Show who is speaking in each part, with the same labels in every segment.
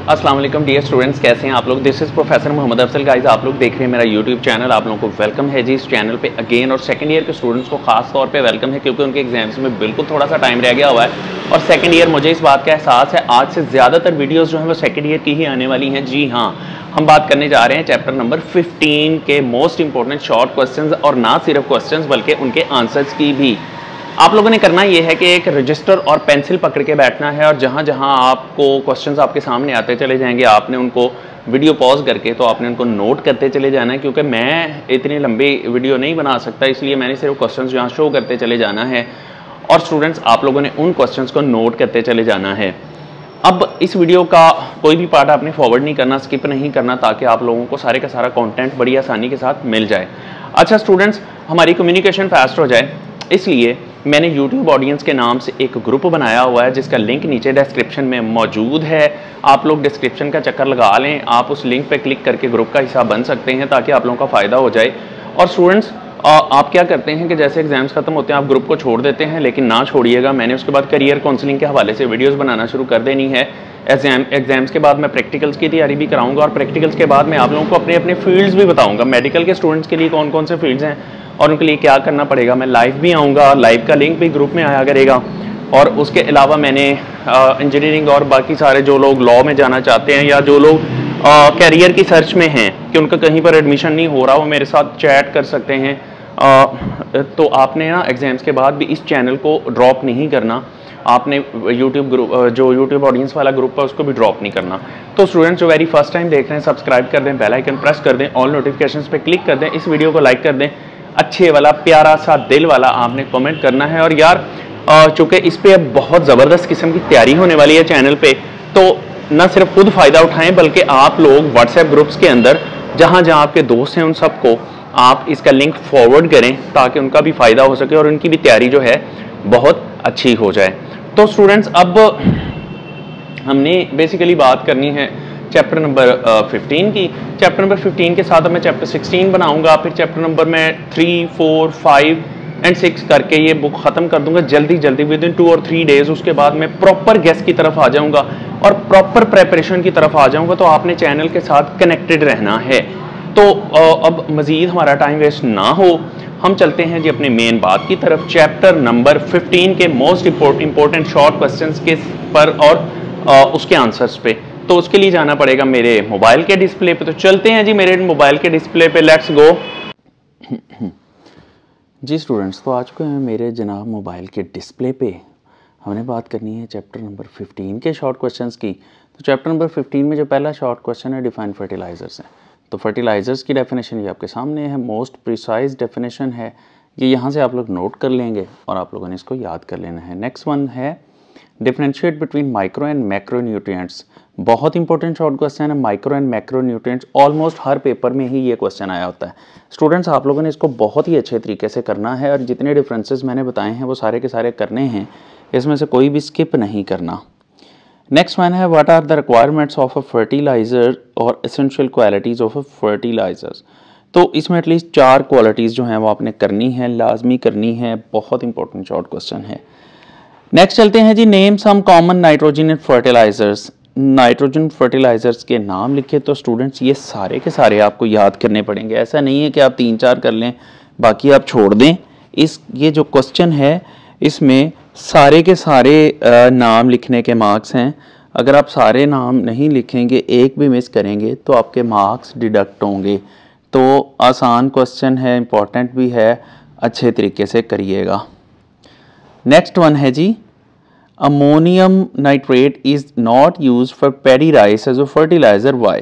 Speaker 1: अस्सलाम वालेकुम dear students, कैसे हैं आप लोग। This is professor Mohammad Afzal guys. आप लोग देख रहे हैं मेरा यूट्यूब चैनल। आप लोगों को वेलकम है जी इस चैनल पे अगेन। और सेकंड ईयर के स्टूडेंट्स को खास तौर पे वेलकम है क्योंकि उनके एग्जाम्स में बिल्कुल थोड़ा सा टाइम रह गया हुआ है। और सेकंड ईयर मुझे इस बात का एहसास है आज से ज़्यादातर वीडियोज़ जो हैं वो सेकेंड ईयर की ही आने वाली हैं। जी हाँ, हम बात करने जा रहे हैं चैप्टर नंबर 15 के मोस्ट इंपॉर्टेंट शॉर्ट क्वेश्चन, और ना सिर्फ क्वेश्चन बल्कि उनके आंसर्स की भी। आप लोगों ने करना यह है कि एक रजिस्टर और पेंसिल पकड़ के बैठना है और जहां जहां आपको क्वेश्चंस आपके सामने आते चले जाएंगे आपने उनको वीडियो पॉज करके तो आपने उनको नोट करते चले जाना है, क्योंकि मैं इतनी लंबी वीडियो नहीं बना सकता, इसलिए मैंने सिर्फ क्वेश्चंस यहाँ शो करते चले जाना है और स्टूडेंट्स आप लोगों ने उन क्वेश्चंस को नोट करते चले जाना है। अब इस वीडियो का कोई भी पार्ट आपने फॉरवर्ड नहीं करना, स्किप नहीं करना, ताकि आप लोगों को सारे का सारा कंटेंट बड़ी आसानी के साथ मिल जाए। अच्छा स्टूडेंट्स, हमारी कम्युनिकेशन फास्ट हो जाए इसलिए मैंने YouTube ऑडियंस के नाम से एक ग्रुप बनाया हुआ है जिसका लिंक नीचे डिस्क्रिप्शन में मौजूद है। आप लोग डिस्क्रिप्शन का चक्कर लगा लें, आप उस लिंक पर क्लिक करके ग्रुप का हिस्सा बन सकते हैं ताकि आप लोगों का फ़ायदा हो जाए। और स्टूडेंट्स आप क्या करते हैं कि जैसे एग्जाम्स खत्म होते हैं आप ग्रुप को छोड़ देते हैं, लेकिन ना छोड़िएगा। मैंने उसके बाद करियर काउंसलिंग के हवाले से वीडियोस बनाना शुरू कर देनी है। एग्जाम्स के बाद मैं प्रैक्टिकल्स की तैयारी भी कराऊंगा और प्रैक्टिकल्स के बाद मैं आप लोगों को अपने अपने फील्ड्स भी बताऊंगा। मेडिकल के स्टूडेंट्स के लिए कौन कौन से फील्ड्स हैं और उनके लिए क्या करना पड़ेगा। मैं लाइव भी आऊँगा, लाइव का लिंक भी ग्रुप में आया करेगा। और उसके अलावा मैंने इंजीनियरिंग और बाकी सारे जो लोग लॉ में जाना चाहते हैं या जो लोग कैरियर की सर्च में हैं कि उनका कहीं पर एडमिशन नहीं हो रहा, वो मेरे साथ चैट कर सकते हैं। तो आपने ना एग्ज़ाम्स के बाद भी इस चैनल को ड्रॉप नहीं करना। आपने यूट्यूब ग्रुप जो यूट्यूब ऑडियंस वाला ग्रुप है उसको भी ड्रॉप नहीं करना। तो स्टूडेंट्स जो वेरी फर्स्ट टाइम देख रहे हैं सब्सक्राइब कर दें, बेल आइकन प्रेस कर दें, ऑल नोटिफिकेशंस पे क्लिक कर दें, इस वीडियो को लाइक कर दें, अच्छे वाला प्यारा सा दिल वाला आपने कमेंट करना है। और यार चूँकि इस पर अब बहुत ज़बरदस्त किस्म की तैयारी होने वाली है चैनल पे, तो न सिर्फ खुद फ़ायदा उठाएं बल्कि आप लोग व्हाट्सएप ग्रुप्स के अंदर जहाँ जहाँ आपके दोस्त हैं उन सबको आप इसका लिंक फॉरवर्ड करें ताकि उनका भी फ़ायदा हो सके और उनकी भी तैयारी जो है बहुत अच्छी हो जाए। तो स्टूडेंट्स अब हमने बेसिकली बात करनी है चैप्टर नंबर 15 की। चैप्टर नंबर 15 के साथ मैं चैप्टर 16 बनाऊंगा, फिर चैप्टर नंबर मैं 3, 4, 5 एंड 6 करके ये बुक ख़त्म कर दूंगा जल्दी विद इन 2 और 3 डेज़। उसके बाद मैं प्रॉपर गेस की तरफ आ जाऊंगा और प्रॉपर प्रेपरेशन की तरफ आ जाऊंगा। तो आपने चैनल के साथ कनेक्टेड रहना है। तो अब मज़ीद हमारा टाइम वेस्ट ना हो, हम चलते हैं जी अपने मेन बात की तरफ, चैप्टर नंबर 15 के मोस्ट इंपॉर्टेंट शॉर्ट क्वेश्चंस के पर और उसके आंसर्स पे। तो उसके लिए जाना पड़ेगा मेरे मोबाइल के डिस्प्ले पे। तो चलते हैं जी मेरे मोबाइल के डिस्प्ले पे, लेट्स गो। जी स्टूडेंट्स, तो आ चुके हैं मेरे जनाब मोबाइल के डिस्प्ले पे। हमने बात करनी है चैप्टर नंबर 15 के शॉर्ट क्वेश्चंस की। तो चैप्टर नंबर 15 में जो पहला शॉर्ट क्वेश्चन है डिफाइन फर्टिलाइजर्स है। तो फर्टिलाइज़र्स की डेफिनेशन ये आपके सामने है, मोस्ट प्रिसाइज डेफिनेशन है ये, यहाँ से आप लोग नोट कर लेंगे और आप लोगों ने इसको याद कर लेना है। नेक्स्ट वन है differentiate between micro and macro nutrients. बहुत इंपॉर्टेंट शॉर्ट क्वेश्चन है। Micro and macro nutrients almost her paper में ही ये क्वेश्चन आया होता है। स्टूडेंट्स आप लोगों ने इसको बहुत ही अच्छे तरीके से करना है और जितने डिफरेंसेस मैंने बताए हैं वो सारे के सारे करने हैं, इसमें से कोई भी स्किप नहीं करना। नेक्स्ट वन है what are the requirements of a fertilizer और essential qualities of a fertilizers. तो इसमें एटलीस्ट 4 क्वालिटीज़ जो हैं वो आपने करनी है, लाजमी करनी है। बहुत इंपॉर्टेंट शॉर्ट क्वेश्चन है। नेक्स्ट चलते हैं जी, name some common nitrogen fertilizers. Nitrogen fertilizers के नाम लिखे। तो स्टूडेंट्स ये सारे के सारे आपको याद करने पड़ेंगे। ऐसा नहीं है कि आप 3-4 कर लें बाकी आप छोड़ दें। ये जो क्वेश्चन है इसमें सारे के सारे नाम लिखने के मार्क्स हैं। अगर आप सारे नाम नहीं लिखेंगे, एक भी मिस करेंगे तो आपके मार्क्स डिडक्ट होंगे। तो आसान क्वेश्चन है, इम्पॉर्टेंट भी है, अच्छे तरीके से करिएगा। नेक्स्ट वन है जी, ammonium nitrate is not use for paddy rice as a fertilizer why.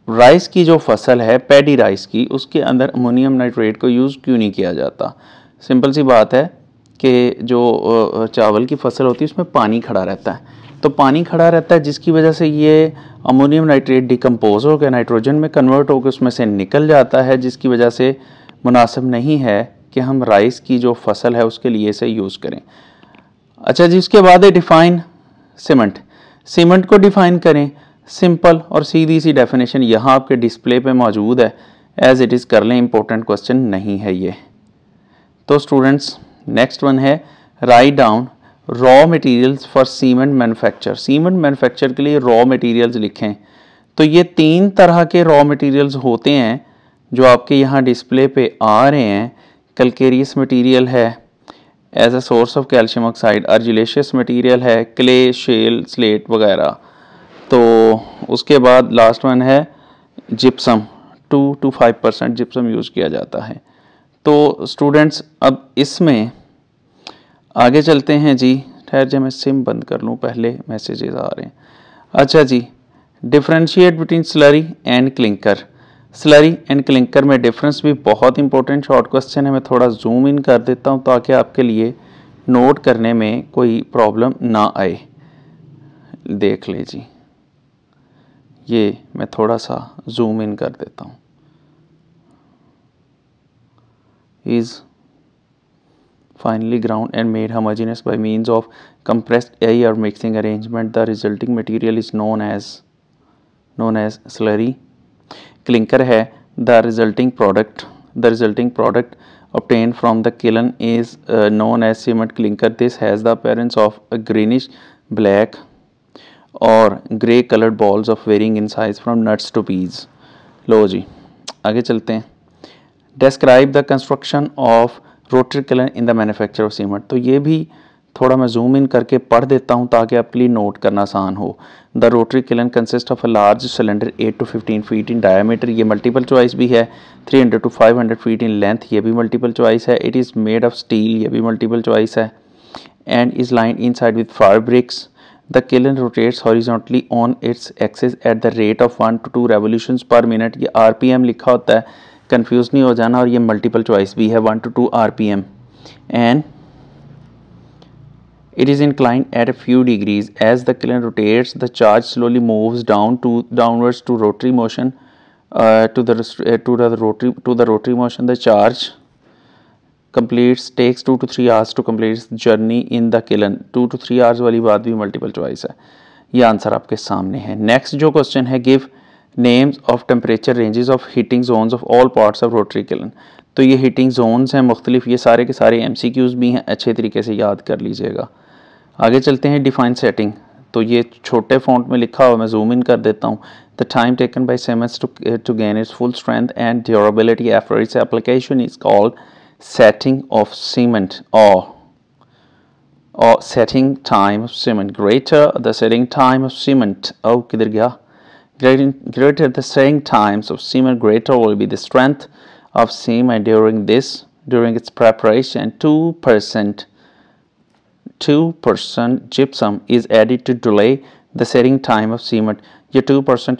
Speaker 1: Rice की जो फसल है पैडी राइस की, उसके अंदर अमोनियम नाइट्रेट को यूज़ क्यों नहीं किया जाता। सिंपल सी बात है कि जो चावल की फसल होती है उसमें पानी खड़ा रहता है। तो पानी खड़ा रहता है जिसकी वजह से ये अमोनियम नाइट्रेट डिकम्पोज होकर नाइट्रोजन में कन्वर्ट होकर उसमें से निकल जाता है, जिसकी वजह से मुनासिब नहीं है कि हम राइस की जो फसल है उसके लिए इसे यूज़ करें। अच्छा जी, उसके बाद है डिफ़ाइन सीमेंट। सीमेंट को डिफ़ाइन करें। सिंपल और सीधी सी डेफिनेशन यहाँ आपके डिस्प्ले पे मौजूद है, एज इट इज़ कर लें, इंपॉर्टेंट क्वेश्चन नहीं है ये। तो स्टूडेंट्स नेक्स्ट वन है write down raw materials for cement manufacture, cement manufacture के लिए रॉ मटेरियल्स लिखें। तो ये 3 तरह के रॉ मटेरियल्स होते हैं जो आपके यहाँ डिस्प्ले पे आ रहे हैं। कैल्केरियस मटेरियल है as a source of calcium oxide, argillaceous material है क्ले, शेल, स्लेट वगैरह। तो उसके बाद लास्ट वन है जिप्सम, 2 to 5% जिप्सम यूज़ किया जाता है। तो स्टूडेंट्स अब इसमें आगे चलते हैं जी। ठहर जा मैं सिम बंद कर लूँ, पहले मैसेजेस आ रहे हैं। अच्छा जी, differentiate between slurry and clinker. Slurry and clinker में डिफरेंस भी बहुत इंपॉर्टेंट शॉर्ट क्वेश्चन है। मैं थोड़ा जूम इन कर देता हूँ ताकि आपके लिए नोट करने में कोई प्रॉब्लम ना आए। देख ले जी, ये मैं थोड़ा सा जूम इन कर देता हूँ। Is finally ground and made homogeneous by means of compressed air mixing arrangement. The resulting material is known as slurry. Clinker है the resulting product obtained from the kiln is known as cement clinker. This has the appearance of a greenish black or grey colored balls of varying in size from nuts to peas. लो जी आगे चलते हैं। Describe the construction of rotary kiln in the manufacture of cement. तो ये भी थोड़ा मैं zoom in करके पढ़ देता हूँ ताकि आपके लिए नोट करना आसान हो। The rotary kiln consist of a large cylinder 8 to 15 feet in diameter, ये मल्टीपल चॉइस भी है। 300 to 500 फीट इन लेंथ, ये भी मल्टीपल चॉइस है। It is made of steel, ये भी मल्टीपल चॉइस है। And is line in side with fire bricks. The kiln rotates horizontally on its axis at the rate of 1 to 2 revolutions पर minute. ये RPM लिखा होता है, confuse नहीं हो जाना। और ये मल्टीपल चॉइस भी है, 1 to 2 RPM। And it is inclined at a few degrees as the kiln rotates the charge slowly moves downwards to rotary motion to the rotary motion. The charge completes takes 2 to 3 hours to complete journey in the kiln. 2 to 3 hours वाली बात भी multiple choice है। ये answer आपके सामने है। Next जो question है, give names of temperature ranges of heating zones of all parts of rotary kiln. तो ये हीटिंग जोन्स हैं मुख्तलिफ, ये सारे के सारे MCQs भी हैं, अच्छे तरीके से याद कर लीजिएगा। आगे चलते हैं डिफाइन सेटिंग। तो ये छोटे फॉन्ट में लिखा हुआ, मैं जूम इन कर देता हूँ। The time taken by Siemens to gain its full strength and durability after its application is called setting of cement or setting time of cement. Greater the setting time of cement, किधर गया? Greater the setting times of cement, greater will be the strength of cement during its preparation. 2% gypsum is added to delay the setting time of cement. ये 2%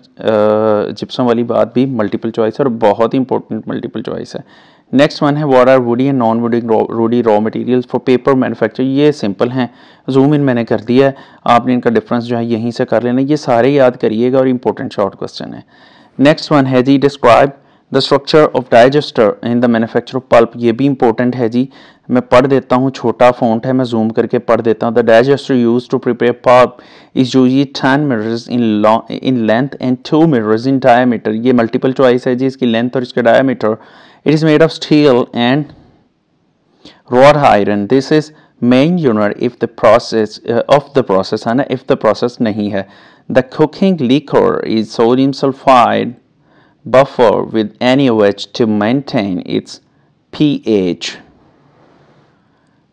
Speaker 1: gypsum वाली बात भी multiple choice है और बहुत ही इंपॉर्टेंट मल्टीपल चॉइस है। Next one है what are woody and non woody raw materials for paper manufacture. ये सिंपल हैं, जूम इन मैंने कर दिया है, आपने इनका डिफरेंस जो है यहीं से कर लेना। ये सारे याद करिएगा और इंपॉर्टेंट शॉर्ट क्वेश्चन है। नेक्स्ट वन है जी, describe the structure of digester in the manufacture of pulp. ये भी इंपॉर्टेंट है जी, मैं पढ़ देता हूँ, छोटा फॉन्ट है, मैं जूम करके पढ़ देता हूँ। The digester use to prepare pulp is usually 10 metres in length and 2 metres in diameter. ये मल्टीपल चॉइस है जी, इसकी लेंथ और इसका diameter. It is made of steel and wrought iron. This is main unit if the process है ना, if the process नहीं है। The cooking liquor is sodium sulfide buffer with NaOH to maintain its pH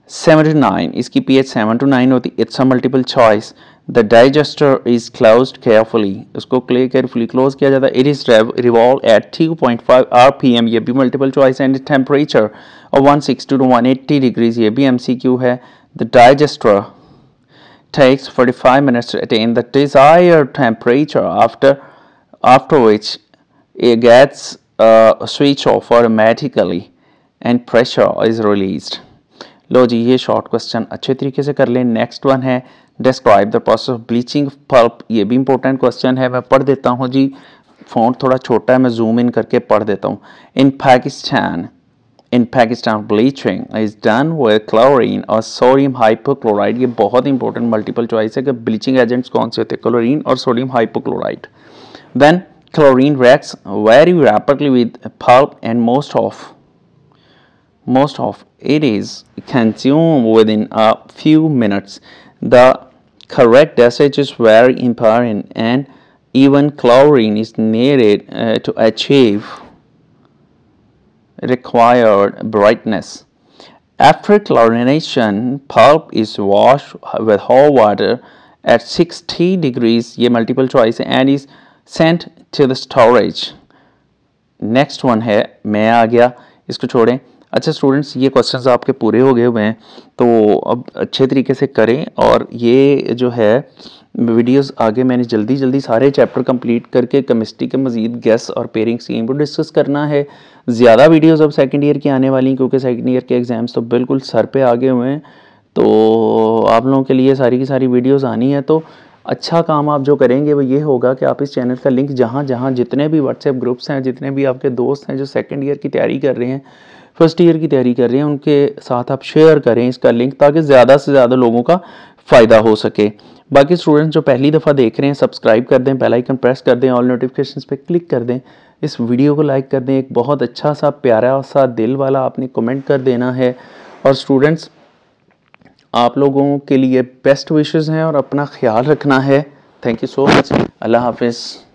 Speaker 1: 7 to 9. इसकी pH 7 to 9 होती। It's a multiple choice. The digester is closed carefully. उसको carefully close किया जाता है। It is revolved at 2.5 RPM. ये भी multiple choice and temperature of 160 to 180 degrees. ये भी MCQ है। The digester takes 45 minutes to attain the desired temperature, after which it gets switch off automatically and pressure is released. लो जी, ये short question अच्छे तरीके से कर लें। नेक्स्ट वन है describe the process of bleaching pulp. ये भी इंपॉर्टेंट क्वेश्चन है, मैं पढ़ देता हूँ जी, फ़ॉन्ट थोड़ा छोटा है, मैं जूम इन करके पढ़ देता हूँ। In Pakistan bleaching is done with chlorine और सोडियम हाइपोक्लोराइड। ये बहुत इंपॉर्टेंट मल्टीपल चॉइस है कि ब्लीचिंग एजेंट्स कौन से होते हैं, क्लोरीन और sodium hypochloride. Then chlorine reacts very rapidly with pulp and most of it is consumed within a few minutes. The correct dosage is very important, and even chlorine is needed to achieve required brightness. After chlorination, pulp is washed with hot water at 60 degrees, ये multiple choice है, and is sent to the storage. Next one है, मैं आ गया, इसको छोड़ें। अच्छा students, ये questions आपके पूरे हो गए हुए हैं, तो अब अच्छे तरीके से करें। और ये जो है वीडियोस आगे मैंने जल्दी सारे चैप्टर कंप्लीट करके केमिस्ट्री के मज़ीद गैस और पेयरिंग स्कीम को डिस्कस करना है। ज़्यादा वीडियोस अब सेकंड ईयर की आने वाली हैं, क्योंकि सेकंड ईयर के एग्ज़ाम्स तो बिल्कुल सर पे आगे हुए हैं, तो आप लोगों के लिए सारी की सारी वीडियोस आनी है। तो अच्छा काम आप जो करेंगे वो ये होगा कि आप इस चैनल का लिंक जहाँ जितने भी व्हाट्सएप ग्रुप्स हैं, जितने भी आपके दोस्त हैं जो सेकंड ईयर की तैयारी कर रहे हैं, फर्स्ट ईयर की तैयारी कर रहे हैं, उनके साथ आप शेयर करें इसका लिंक, ताकि ज़्यादा से ज़्यादा लोगों का फ़ायदा हो सके। बाकी स्टूडेंट्स जो पहली दफ़ा देख रहे हैं, सब्सक्राइब कर दें, बेल आइकन प्रेस कर दें, ऑल नोटिफिकेशंस पे क्लिक कर दें, इस वीडियो को लाइक कर दें, एक बहुत अच्छा सा प्यारा सा दिल वाला आपने कमेंट कर देना है। और स्टूडेंट्स आप लोगों के लिए बेस्ट विशेस हैं और अपना ख्याल रखना है। Thank you so much. अल्लाह हाफिज़।